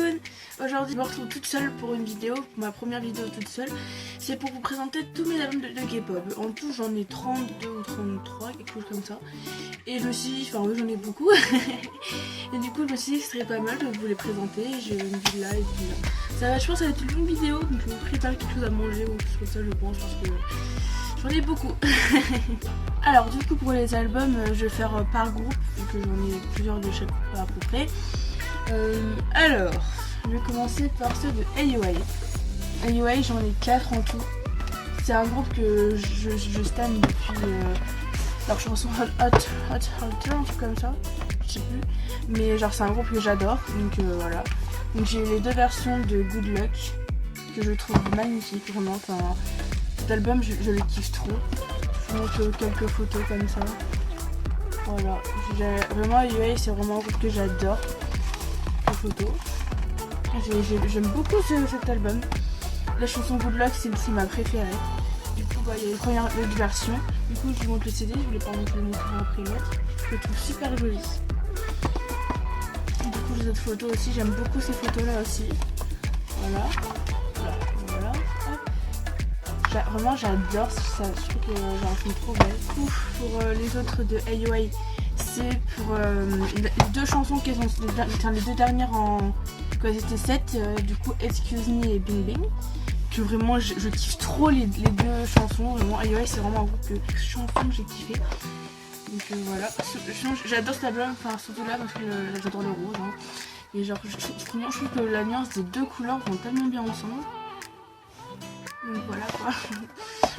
coucou. Aujourd'hui je me retrouve toute seule pour une vidéo, pour ma première vidéo toute seule. C'est pour vous présenter tous mes albums de K-pop. En tout j'en ai 32 ou 33, quelque chose comme ça. Et je me suis dit, enfin oui j'en ai beaucoup. Et du coup je me suis dit que ce serait pas mal de vous les présenter. J'ai une villa et puis ça va, je pense que ça va être une longue vidéo. Donc je vais vous préparer quelque chose à manger ou quelque chose comme ça je pense, parce que j'en ai beaucoup. Alors du coup pour les albums je vais faire par groupe, vu que j'en ai plusieurs de chaque à peu près. Alors je vais commencer par ceux de AOA. AOA j'en ai 4 en tout. C'est un groupe que je stan depuis leur chanson Hot, un truc comme ça, je sais plus. Mais genre c'est un groupe que j'adore, donc voilà. Donc j'ai les deux versions de Good Luck que je trouve magnifiques, vraiment. Enfin, cet album je le kiffe trop. Je vous montre quelques photos comme ça. Voilà, vraiment AOA c'est vraiment un groupe que j'adore. Les photos. J'aime beaucoup cet album. La chanson Good Luck c'est ma préférée. Du coup bah, il y a les deux versions. Du coup je vous montre le CD, je voulais pas vous le montrer après l'autre. Je le trouve super joli. Du coup les autres photos aussi, j'aime beaucoup ces photos là aussi. Voilà. Voilà. Vraiment j'adore ça, je trouve que j'en fais trop belle. Pour les autres de AOA, c'est pour les deux chansons qui sont les deux dernières en quand elles étaient 7, du coup Excuse Me et Bing Bing. Que vraiment je kiffe trop les deux chansons, vraiment AOA c'est vraiment un groupe de chansons que j'ai kiffé. Donc voilà, j'adore cet album, enfin surtout là parce que j'adore le rose. Hein. Et genre je trouve que la nuance des deux couleurs vont tellement bien ensemble. Donc voilà quoi.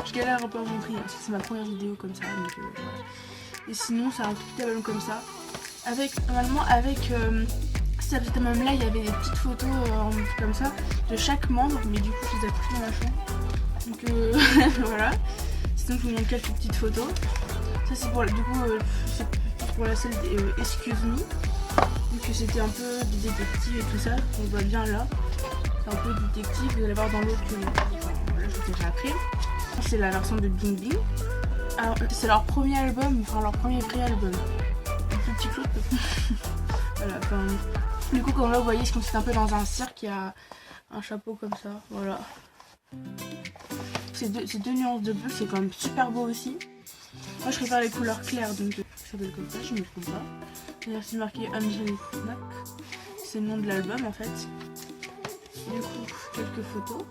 Je galère un peu à montrer, hein, parce que c'est ma première vidéo comme ça. Donc, voilà. Et sinon c'est un petit album comme ça. Normalement avec cet album là il y avait des petites photos comme ça de chaque membre. Mais du coup je les ai pris dans la chambre. Donc voilà. Sinon je vous montre quelques petites photos. Ça c'est pour, du coup, c'est pour la scène Excuse Me. Donc c'était un peu du détective et tout ça. On voit bien là. C'est un peu détective, vous allez voir dans l'autre que voilà, je vous ai déjà appris. C'est la version de Bing Bing. Alors c'est leur premier album, enfin leur premier vrai album. Un plus petit clou. Voilà, enfin. Du coup comme là vous voyez, c'est un peu dans un cirque, il y a un chapeau comme ça, voilà. Ces deux nuances de bleu, c'est quand même super beau aussi. Moi je préfère les couleurs claires, donc ça s'appelle comme ça, je ne me trompe pas. D'ailleurs c'est marqué Angelic Snack, c'est le nom de l'album en fait. Du coup, quelques photos.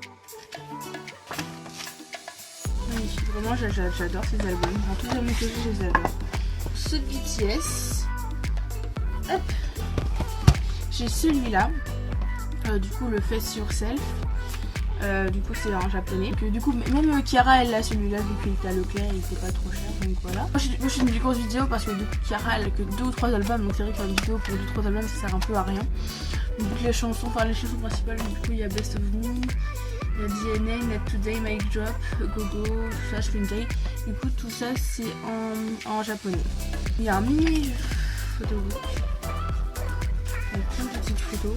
Magnifique, vraiment j'adore ces albums. Enfin, tous les albums que je les adore. Ceux de BTS. Hop. J'ai celui-là. Du coup, le Face Yourself. Du coup, c'est en japonais. Donc, du coup, même Kiara, elle a celui-là, vu qu'il était à Leclerc, il était pas trop cher. Donc voilà. Moi, je fais une grosse vidéo parce que du coup, Kiara, elle a que 2 ou 3 albums. Donc c'est vrai que faire une vidéo pour 2 ou 3 albums, ça sert un peu à rien. Donc les chansons principales, du coup il y a Best of Me, il y a DNA, Not Today, Mic Drop, Gogo, tout ça, Spring Day. Du coup tout ça c'est en japonais. Il y a un mini photobook avec plein de petites photos.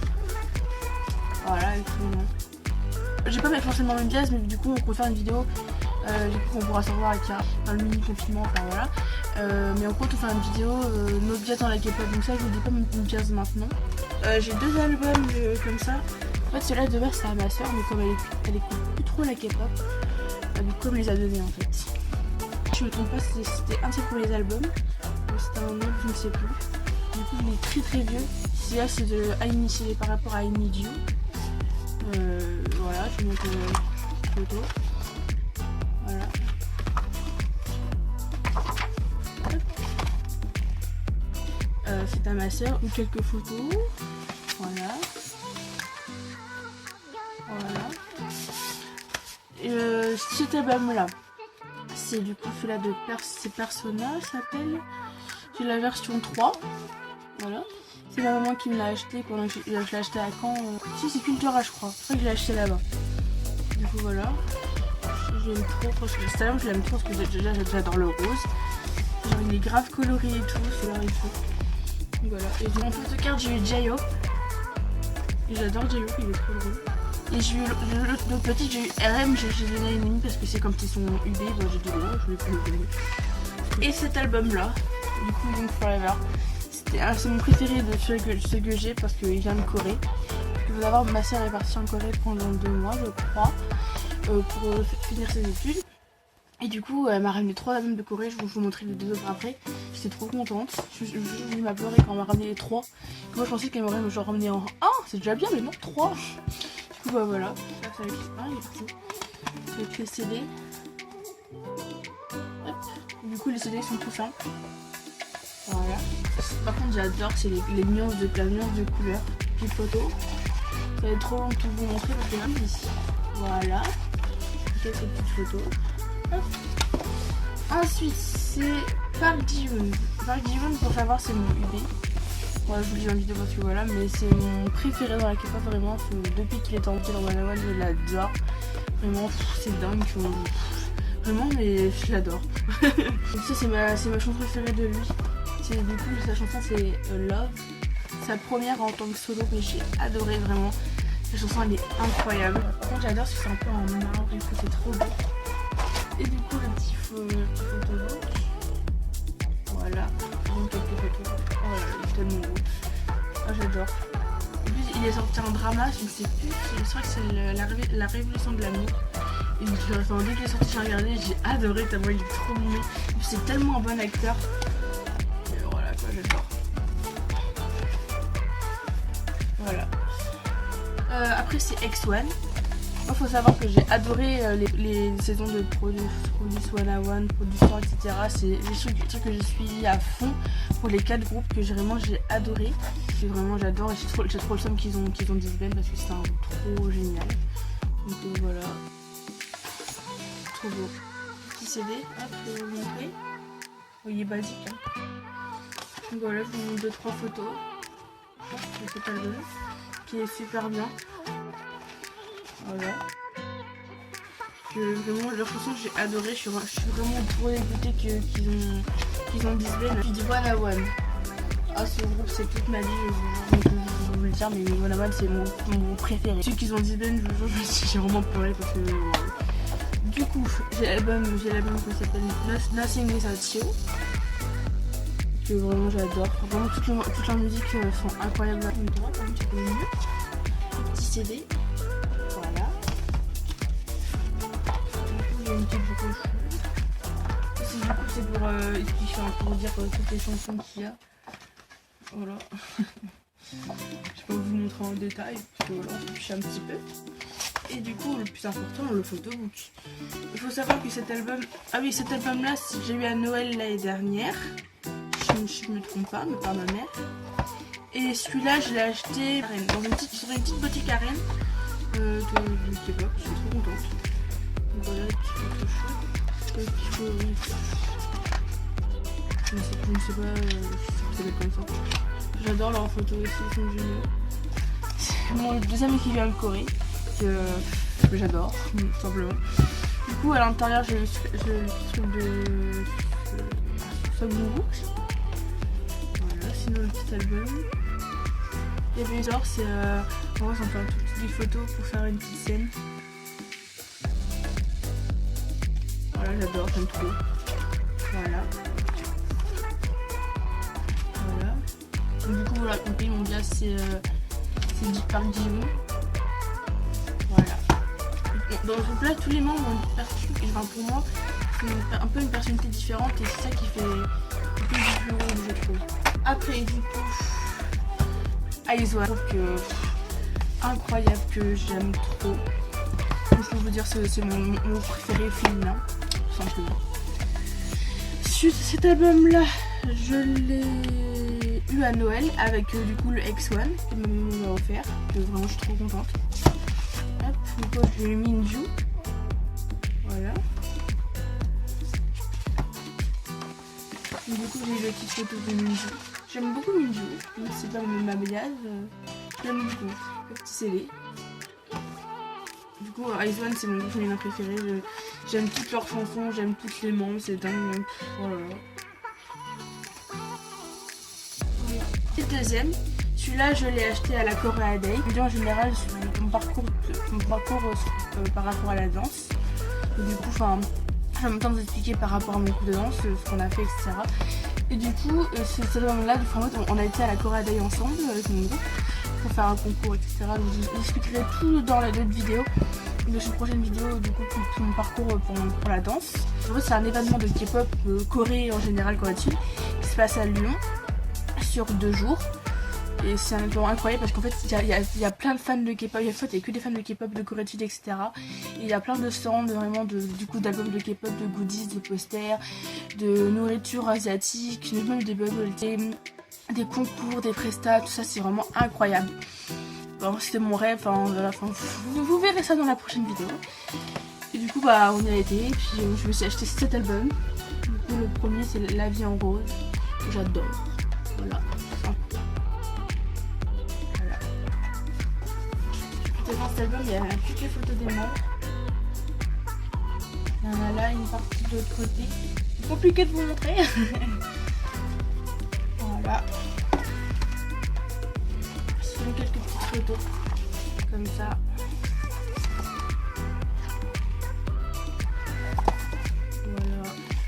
Voilà, et tout. Je vais pas mettre forcément une pièce, mais du coup on peut faire une vidéo. Du coup on pourra savoir avec le mini confinement, enfin voilà. Mais on compte faire une vidéo notre pièce dans la K-pop, donc ça je vous dis pas une pièce maintenant. J'ai 2 albums comme ça. En fait celui-là de base c'est à ma soeur, mais comme elle écoute plus trop la K-pop, du coup elle me les a donnés en fait. Je me trompe pas, c'était un de ses premiers albums, c'était un autre, je ne sais plus. Du coup il est très vieux. Celui-là c'est de c'est par rapport à I Need You. Voilà, je vous montre une photo. Voilà. C'est à ma soeur, ou quelques photos. Voilà. Et cet album là, c'est du coup celui-là de Persona s'appelle. J'ai la version 3. Voilà. C'est ma maman qui me l'a acheté pendant que je l'ai acheté à Caen. Si c'est Cultura je crois. C'est vrai que je l'ai acheté là-bas. Du coup voilà. J'aime trop. Cet album je l'aime trop parce que déjà j'adore le rose. Genre il est grave coloré et tout, c'est là et tout. Voilà, et dans mon photocard j'ai eu J-Hope. Et j'adore J-Hope, il est trop drôle. Et j'ai eu l'autre petit, j'ai eu RM, j'ai donné à une amie parce que c'est comme si son UB, bah, j'ai dit gros, je l'ai plus donné. Et cet album là, du coup Young Forever, c'est mon préféré de ceux que j'ai parce qu'il vient de Corée. faut savoir, ma sœur est partie en Corée pendant 2 mois, je crois, pour finir ses études. Et du coup, elle m'a ramené 3 albums de Corée, je vais vous montrer les 2 autres après. J'étais trop contente. Je m'a pleuré quand on m'a ramené les 3. Moi, je pensais qu'elle m'aurait genre ramené en 1, c'est déjà bien, mais non, 3. Du coup, bah voilà. Ça, c'est avec les... Ah, il est parti. Avec les CD. Hop. Du coup, les CD sont tout simples. Voilà. Par contre, j'adore, c'est les nuances de couleurs. Puis photos. Ça va être trop long de tout vous montrer parce que même ici. Voilà. Quelques petites photos. Hop. Ensuite, c'est Park Ji-hoon. Park Ji-hoon, pour savoir, c'est mon UB. Voilà, je vous dis en vidéo parce que voilà, mais c'est mon préféré dans la K-pop vraiment. Depuis qu'il est entré dans One One, je l'adore. Vraiment, c'est dingue. Vraiment, mais je l'adore. Ça, c'est ma chanson préférée de lui. Du coup, sa chanson, c'est Love. Sa première en tant que solo, mais j'ai adoré vraiment. La chanson, elle est incroyable. Par contre, j'adore parce que c'est un peu en marbre, du coup, c'est trop beau. Et du coup, le petit photobook. Voilà, donc quelques photos. Oh là là, il est tellement beau. Ah, j'adore. En plus, il est sorti en drama, je ne sais plus. Je crois que c'est la révolution de l'amour. Et enfin, dès qu'il est sorti, j'ai regardé, j'ai adoré tellement il est trop mignon. C'est tellement un bon acteur. Et voilà quoi, j'adore. Voilà. Après, c'est X1. Il faut savoir que j'ai adoré les saisons de Produce 101, Produce 100, etc. C'est les trucs que j'ai suivi à fond pour les 4 groupes que j'ai adoré. Vraiment j'adore et j'ai trop le seum qu'ils ont disband parce que c'est un groupe trop génial. Donc voilà. Trop beau. Petit CD, hop, je vais vous montrer. Oui, il est basique. Hein. Donc voilà, je vous montre 2-3 photos. Hop, de cet album qui est super bien. Voilà. Vraiment, leur chanson j'ai adoré. Je suis vraiment trop dégoûtée qu'ils ont disband. Puis du One One. Ah, ce groupe c'est toute ma vie, je vous le dire, mais One One c'est mon préféré. Ceux qui ont disband, je vous jure, j'ai vraiment pleuré parce que. Du coup, j'ai l'album qui s'appelle Nothing Without You. Que vraiment j'adore. Vraiment toute leur musique sont incroyables. Une droite, un petit peu mieux. Un petit CD. Voilà. Il y a une petite boucle chou. Du coup, c'est pour expliquer, pour dire toutes les chansons qu'il y a. Voilà. Je peux vous montrer en détail, parce que voilà, on s'en fiche un petit peu. Et du coup, le plus important, le photobook. Il faut savoir que cet album... Ah oui, cet album-là, j'ai eu à Noël l'année dernière. Je ne me trompe pas, mais par ma mère. Et celui-là, je l'ai acheté sur une petite boutique à Rennes de K-pop. Je suis trop contente. Donc voilà, les petits photos chaudes. Les petits photos... Je ne sais pas si c'est comme ça. J'adore leurs photos aussi, ils sont géniaux. C'est mon deuxième qui vient de Corée. Que j'adore, tout simplement. Du coup, à l'intérieur, j'ai le truc de Subwoo. Voilà, sinon le petit album. Il y avait une c'est on va s'en faire toutes des photos pour faire une petite scène. Voilà, j'adore, j'aime trop. Voilà. Voilà. Donc, du coup, vous l'avez compris, mon gars, c'est Park Ji-hoon. Voilà. Dans ce groupe là, tous les membres ont une personnalité, enfin pour moi, c'est un peu une personnalité différente et c'est ça qui fait un peu du plus haut, je trouve. Après, du coup, IZ*ONE, je trouve que incroyable, que j'aime trop. Donc, je peux vous dire, c'est mon préféré féminin, tout simplement. Cet album là, je l'ai eu à Noël avec du coup le X1 que ma maman m'a offert, que vraiment je suis trop contente. Hop, j'ai eu Minju. Voilà. Et du coup j'ai eu la petite photo de Minju. J'aime beaucoup Minju, même si c'est pas ma base, j'aime beaucoup. Le petit CD. Du coup IZ*ONE c'est mon groupe féminin préféré. J'aime toutes leurs chansons, j'aime toutes les membres, c'est dingue. Oh là là. Et le deuxième, celui-là je l'ai acheté à la Korea Day. En général, mon parcours par rapport à la danse. Et du coup, j'ai en même temps de vous expliquer par rapport à mon cours de danse, ce qu'on a fait, etc. Et du coup, cet album-là, on a été à la Korea Day ensemble avec mon groupe. pour faire un concours, etc. Donc je vous expliquerai tout dans la autre vidéo, de cette prochaine vidéo, du coup, tout mon parcours pour la danse. En fait, c'est un événement de K-pop, Corée en général, Corée-du-Sud, qui se passe à Lyon sur 2 jours. Et c'est un événement incroyable parce qu'en fait il y a plein de fans de K-pop, il y a que des fans de K-pop de Corée du Sud, etc. Et il y a plein de stands vraiment du coup d'albums de K-pop, de goodies, de posters, de nourriture asiatique, même des bubble tea, des concours, des prestats, tout ça c'est vraiment incroyable. Bon, c'était mon rêve, voilà, vous verrez ça dans la prochaine vidéo. Et du coup bah on y a été, et puis je me suis acheté 7 albums. Du coup le premier c'est La vie en rose, que j'adore. Voilà. Dans cet album, il y a toutes les photos des membres. Il y en a là une partie de l'autre côté. C'est compliqué de vous montrer. Voilà. Je fais quelques petites photos. Comme ça. Voilà.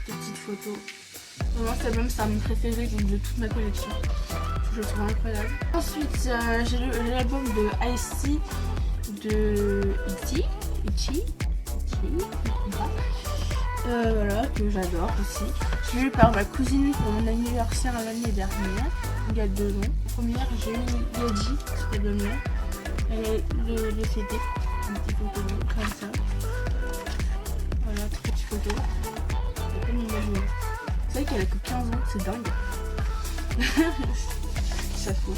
Des petites photos. Vraiment, cet album, c'est un de mes préférés de toute ma collection. Je le trouve incroyable. Ensuite, j'ai l'album de Ice-T de Itchy, voilà, que j'adore aussi. Je l'ai eu par ma cousine pour mon anniversaire l'année dernière, il y a 2 ans. Première, j'ai eu Yaji, cet album-là. Elle a le CD, un petit photo comme ça. Voilà, très petite photo. C'est comme une image. Vous savez qu'elle a que 15 ans, c'est dingue. Ça se fout.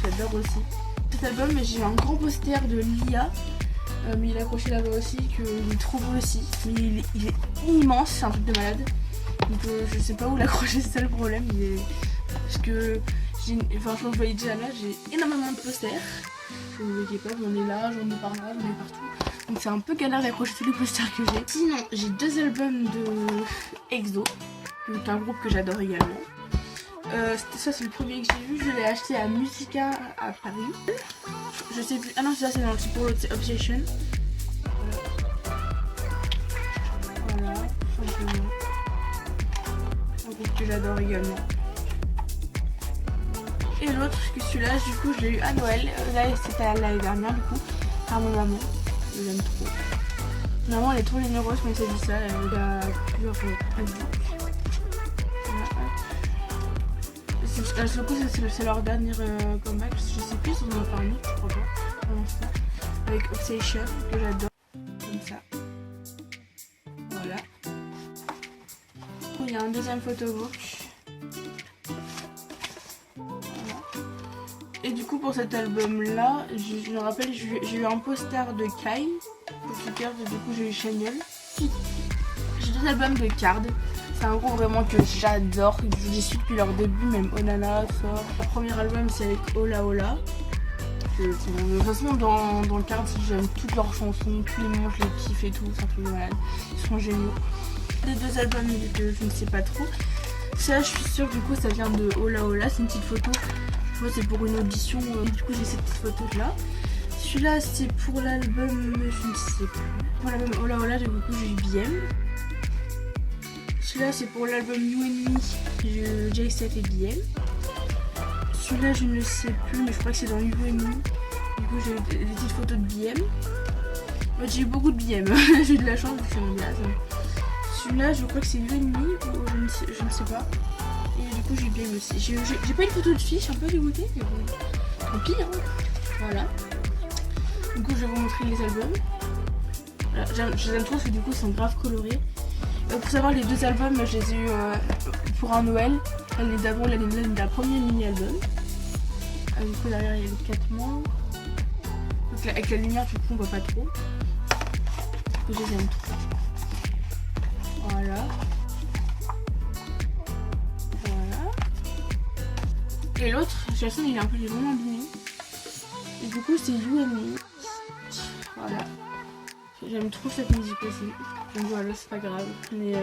J'adore aussi. Cet album, j'ai un grand poster de Lia, mais il est accroché là-bas aussi, qu'il est trop beau aussi, mais il est immense, c'est un truc de malade. Donc je sais pas où l'accrocher, c'est ça le problème. Parce que je vous voyais déjà là, j'ai énormément de posters. Je ne vous voyez pas, j'en ai là, j'en ai par là, j'en ai partout. Donc c'est un peu galère d'accrocher tous les posters que j'ai. Sinon, j'ai 2 albums de EXO, qui est un groupe que j'adore également. Ça c'est le premier que j'ai vu, je l'ai acheté à Musica à Paris. Je sais plus, ah non c'est ça, c'est pour l'autre, c'est Obsession. Voilà, simplement. Un groupe que j'adore également. Et l'autre, que celui-là, du coup je l'ai eu à Noël. Là c'était l'année dernière du coup, par mon maman. Je l'aime trop. Maman elle est trop généreuse quand il s'agit de ça, elle a plusieurs avis. Du coup c'est leur dernier comeback, je sais plus si on en a parlé, je crois pas, pour l'instant, avec Obsession, que j'adore, comme ça. Voilà. Il y a un deuxième photobook. Voilà. Et du coup pour cet album là, je me rappelle, j'ai eu un poster de Kai, pour Card, du coup j'ai eu Chanel. J'ai 2 albums de Card. C'est un groupe vraiment que j'adore, je les suis depuis leur début, même Onana sort. Le premier album c'est avec Ola Ola. De toute façon dans le Card j'aime toutes leurs chansons, tous les moments je les kiffe et tout, c'est un truc de malade. Ils sont géniaux. Les 2 albums que je ne sais pas trop. Ça je suis sûre du coup ça vient de Ola Ola, c'est une petite photo. Je vois c'est pour une audition, du coup j'ai cette petite photo là. Celui-là c'est pour l'album, je ne sais plus. Pour l'album Ola Ola du coup j'ai eu BM. Celui-là c'est pour l'album You and Me de J7 et BM. Celui-là je ne sais plus mais je crois que c'est dans You and Me. Du coup j'ai des petites photos de BM. Moi j'ai eu beaucoup de BM, j'ai eu de la chance que c'est mon gaz. Celui-là je crois que c'est You and Me ou je ne sais pas. Et du coup j'ai eu BM aussi. J'ai pas une photo de fille, je suis un peu dégoûtée mais bon, tant pis hein. Voilà. Du coup je vais vous montrer les albums. Voilà, je les aime trop parce que du coup ils sont grave colorés. Pour savoir les 2 albums, je les ai eu pour un Noël. L'année d'avant, l'année de la première mini-album. Du coup derrière il y a les 4 mois. Donc, avec la lumière du coup on voit pas trop. Je les aime trop. Voilà. Voilà. Et l'autre, j'ai l'impression qu'il est un peu vraiment abîmé. Et du coup c'est You and Me. Voilà. J'aime trop cette musique aussi. Donc voilà, c'est pas grave. Mais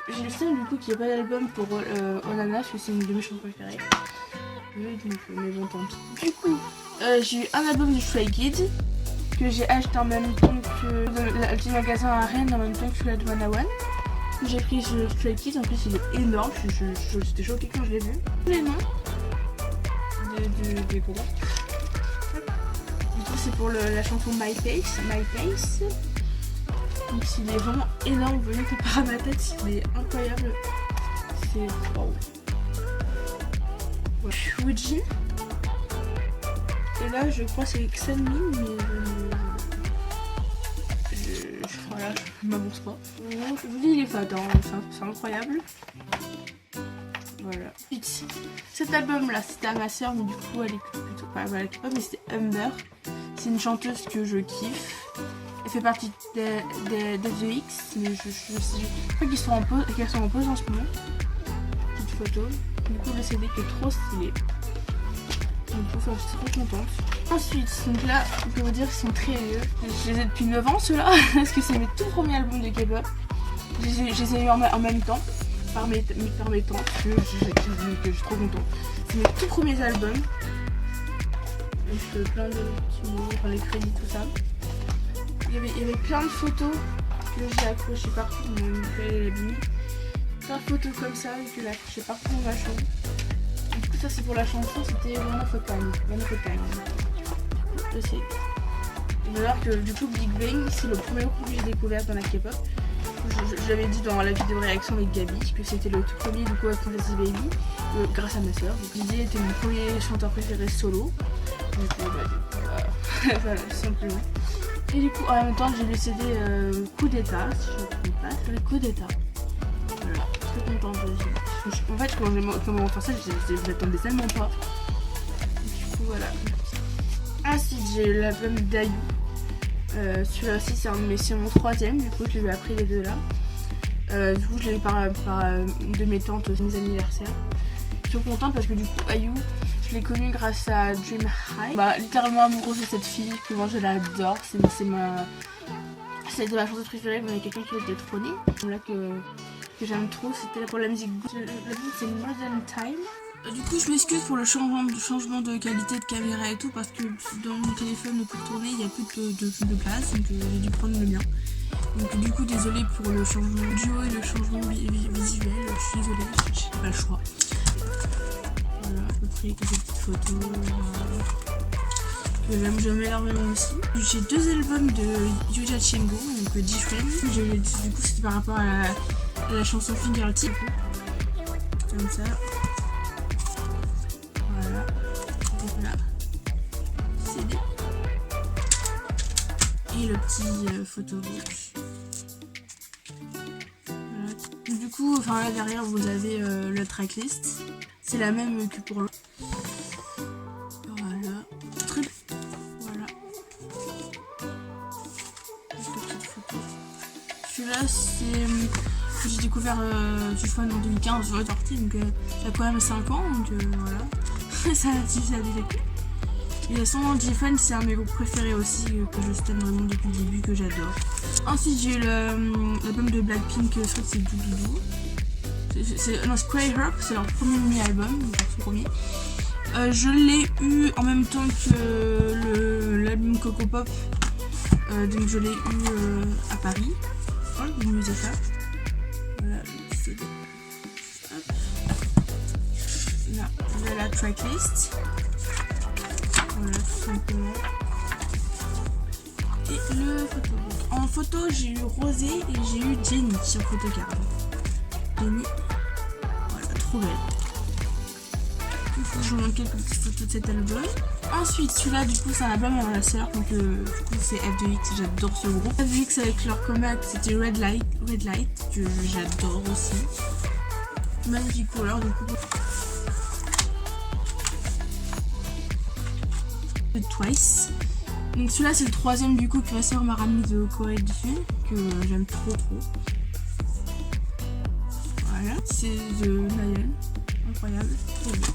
j'ai le seul du coup qu'il n'y ait pas d'album pour Onana parce que c'est une de mes chansons préférées. Mais bon tant pis. Du coup, j'ai eu un album du Stray Kids que j'ai acheté en même temps que le petit magasin à Rennes, en même temps que celui de Manawan. J'ai pris ce Stray Kids, en plus il est énorme, j'étais choquée quand je l'ai vu. Les noms des groupes. Du coup c'est pour la chanson My Pace. Donc il est vraiment énorme, vous voyez comparé à ma tête, il est incroyable. C'est wow. Fuji. Et là je crois que c'est Xenmin, mais voilà, je m'avance pas. Je vous dis il est fat, hein. C'est incroyable. Voilà. Cet album là c'était à ma soeur, mais du coup elle écoute plutôt pas, voilà, mais c'était Humber. C'est une chanteuse que je kiffe. Elle fait partie des The X, mais je crois qu'elles sont en pause en ce moment. Petite photo. Du coup le CD qui est trop stylé. Donc je suis trop contente. Ensuite, donc là, on peut vous dire qu'ils sont très vieux. Je les ai depuis 9 ans ceux-là, parce que c'est mes tout premiers albums de K-pop. Je les ai eu en même temps, par mes temps, que je suis trop contente. C'est mes tout premiers albums. Avec plein de petits mots, enfin les crédits, tout ça. Il y avait plein de photos que j'ai accrochées partout, mon père et l'abîme. Plein de photos comme ça, que j'ai accrochées partout dans ma chambre. Du coup ça c'est pour la chanson, c'était One of a Kind. Je sais. Il faut savoir que du coup Big Bang c'est le premier groupe que j'ai découvert dans la K-pop. Je l'avais dit dans la vidéo réaction avec Gabi que c'était le tout premier du coup avec Fantasy Baby, grâce à ma soeur. Donc Lydie était mon premier chanteur préféré solo. Donc voilà, tout simplement. Et du coup en même temps j'ai le CD Coup d'État, si je ne me trompe pas, c'est le Coup d'État. Voilà, très contente aussi. En fait comment on fait ça, je l'attendais tellement pas. Du coup voilà. Ensuite j'ai l'album d'Ayu. Celui-là aussi c'est mon troisième, du coup je lui ai appris les deux là. Du coup je l'ai eu par une de mes tantes aux mes anniversaires. Je suis contente parce que du coup Ayu, je l'ai connue grâce à Dream High. Littéralement amoureuse de cette fille, que moi je l'adore, c'était ma chanteuse préférée, mais il y a quelqu'un qui l'a détrônée. Là que j'aime trop, c'était pour la musique. La musique c'est Modern Time. Du coup je m'excuse pour le changement de qualité de caméra et tout, parce que dans mon téléphone pour tourner il n'y a plus de place, donc j'ai dû prendre le mien. Donc du coup désolé pour le changement audio et le changement visuel, je suis désolée, j'ai pas le choix. Voilà, à peu près quelques petites photos que j'aime énormément aussi. J'ai deux albums de Yuja Chengo, donc Different. Du coup c'était par rapport à la chanson Fingertip, comme ça. CD et le petit photobook. Voilà. Du coup, là derrière vous avez le tracklist. C'est la même que pour l'autre. Voilà. Voilà. Juste une petite photo. Celui-là c'est j'ai découvert Jufan en 2015 sur sortie, donc ça a quand même 5 ans, donc voilà. ça a déjà. Et son Jifan c'est un de mes groupes préférés aussi, que je stan vraiment depuis le début, que j'adore. Ensuite j'ai eu l'album de Blackpink, je crois que c'est Doudou. Non, Spray Herb, c'est leur premier mini-album, donc son premier. Je l'ai eu en même temps que l'album Coco Pop, donc je l'ai eu à Paris. Voilà, vous me ça. Voilà, le CD. Hop. Là, vous avez la tracklist. Voilà, tout simplement. Et le photobook. En photo, j'ai eu Rosé et j'ai eu Jenny sur photocard. Jenny, voilà, trop belle. Du coup, je vous montre quelques petites photos de cet album. Ensuite, celui-là, du coup, c'est un album à ma soeur. Donc, du coup, c'est F2X. J'adore ce groupe. F2X avec leur comeback, c'était Red Light, que j'adore aussi. Magnifique couleur, du coup. Twice. Donc celui-là c'est le troisième du coup que ma soeur m'a ramené de Corée du Sud, que j'aime trop. Voilà, c'est de Nayeon, incroyable, trop bien.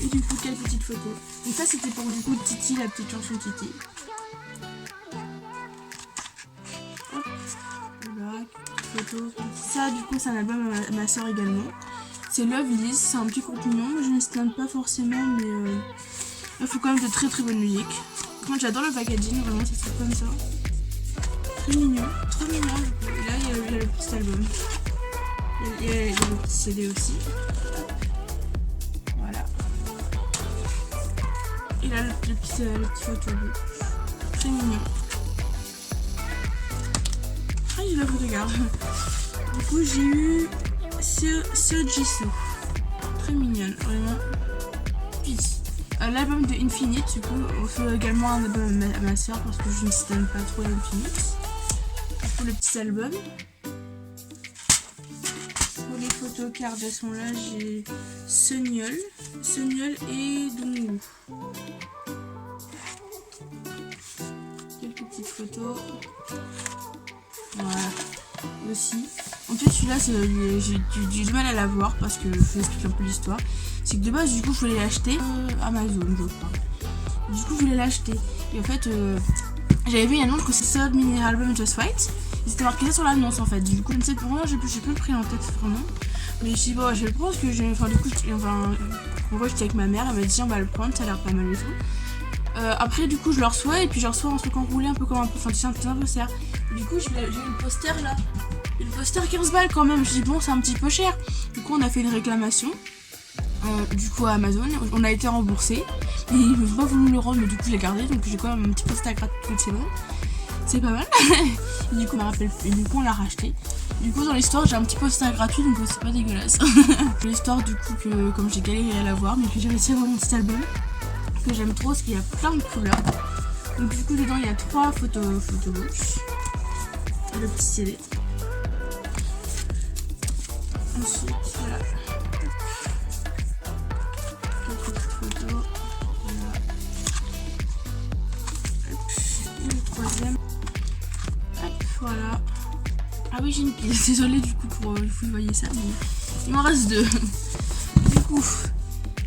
Et du coup quelle petite photo. Donc ça c'était pour du coup Titi, la petite chanson Titi. Hop, voilà, petite photo. Ça du coup c'est un album à ma soeur également. C'est Love Liz, c'est un petit groupe mignon, je ne stan pas forcément, mais il faut quand même de très bonne musique. Moi j'adore le packaging, vraiment ça se trouve comme ça. Très mignon, trop mignon. Et là il y a le petit album. Il y a le petit CD aussi. Voilà. Et là, le petit photo bleu. Très mignon. Ah, il a la regarde. Du coup, j'ai eu ce Jisoo. Très mignonne, vraiment. Puis, l'album de Infinite, du coup, on fait également un album à ma soeur parce que je ne sais pas trop Infinite. Pour le petit album. Pour les photos cartes, elles sont là. J'ai Sunyeol et Dongwoo. Quelques petites photos. Voilà. Aussi. En fait, celui-là, j'ai du mal à l'avoir parce que je vous explique un peu l'histoire. C'est que de base, du coup, je voulais l'acheter Amazon, je crois. Du coup, je voulais l'acheter. Et en fait, j'avais vu une annonce que c'est ça, mini album Just Fight. C'était marqué ça sur l'annonce en fait. Du coup, je ne sais pas, j'ai plus le prix en tête vraiment. Mais je me suis dit, bon, je vais le prendre parce que j'ai. Enfin, du coup, en vrai, j'étais avec ma mère, elle m'a dit, on va le prendre, ça a l'air pas mal et tout. Après, du coup, je le reçois et puis je reçois un truc enroulé un peu comme un peu. Enfin, tu sais, un petit anniversaire. Du coup, j'ai eu le poster là. Et le poster 15 balles quand même. Je dis, bon, c'est un petit peu cher. Du coup, on a fait une réclamation. Du coup, à Amazon, on a été remboursé. Et ils m'ont pas voulu le rendre, mais du coup, je l'ai gardé. Donc, j'ai quand même un petit poster gratuit, c'est bon. C'est pas mal. Et du coup, on me rappelle plus. Et du coup, on l'a racheté. Du coup, dans l'histoire, j'ai un petit poster gratuit, donc c'est pas dégueulasse. L'histoire, du coup, que comme j'ai galéré à l'avoir, mais que j'ai réussi à avoir mon petit album. Que j'aime trop, parce qu'il y a plein de couleurs. Donc, du coup, dedans, il y a 3 photobooks. Et le petit CD. Ensuite, voilà. Quelques photos. Voilà. Et le troisième. Hop, voilà. Ah oui, j'ai une pile. Désolée du coup pour vous voyez ça, mais il m'en reste 2. Du coup,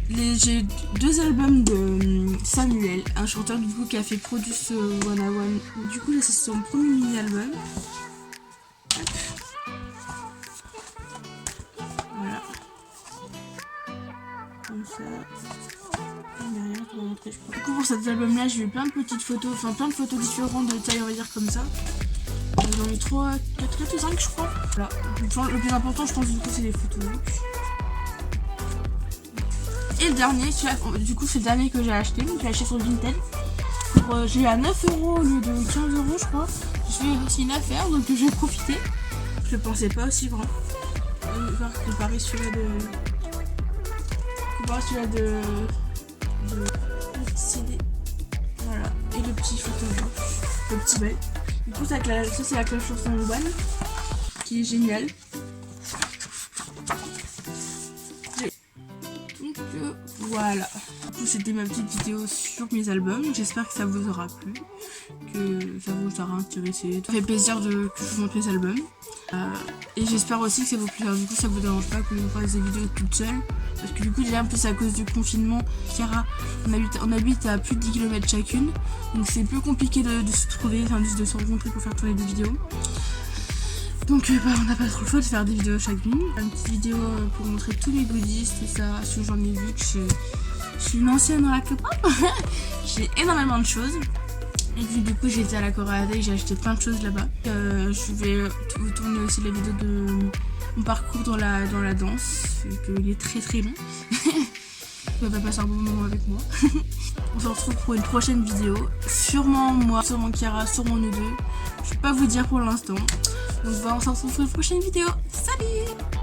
j'ai 2 albums de Samuel, un chanteur du coup qui a fait Produce 101. Du coup là c'est son premier mini-album. Voilà. Comme ça. Derrière, je vais vous montrer, je crois. Du coup pour cet album là j'ai eu plein de petites photos, enfin plein de photos différentes de taille on va dire comme ça. J'en ai 3, 4 ou 5 je crois. Voilà. Le plus important je pense du coup c'est les photos. Et le dernier, du coup c'est le dernier que j'ai acheté. Donc j'ai acheté sur Vinted. J'ai eu à 9 € au lieu de 15 € je crois. Je fais aussi une affaire donc je vais profiter. Je ne pensais pas aussi grand. Comparer celui-là de CD. Voilà. Et le petit photobook. Le petit bel. Du coup ça c'est la cloche chanson One qui est géniale. Donc voilà. Du coup c'était ma petite vidéo sur mes albums. J'espère que ça vous aura plu, que ça vous aura intéressé. Ça fait plaisir que je vous montre mes albums. Et j'espère aussi que ça vous plaira. Du coup ça vous dérange pas que je vous fasse des vidéos toute seule. Parce que du coup déjà en plus à cause du confinement, Chiara, on habite à plus de 10 km chacune. Donc c'est plus compliqué de se trouver, enfin de se rencontrer pour faire tourner des vidéos. Donc on n'a pas trop le choix de faire des vidéos chacune. Une petite vidéo pour montrer tous mes goodies, tout ça, parce que j'en ai vu que je suis une ancienne dans la K-pop. J'ai énormément de choses. Et puis du coup j'ai été à la Coréade et j'ai acheté plein de choses là-bas. Je vais vous tourner aussi la vidéo de mon parcours dans la danse, qu'il est très très long. Vous va passer un bon moment avec moi. On se retrouve pour une prochaine vidéo. Sûrement moi, sûrement Chiara, sûrement nous deux. Je peux pas vous dire pour l'instant. Donc on se retrouve pour une prochaine vidéo. Salut!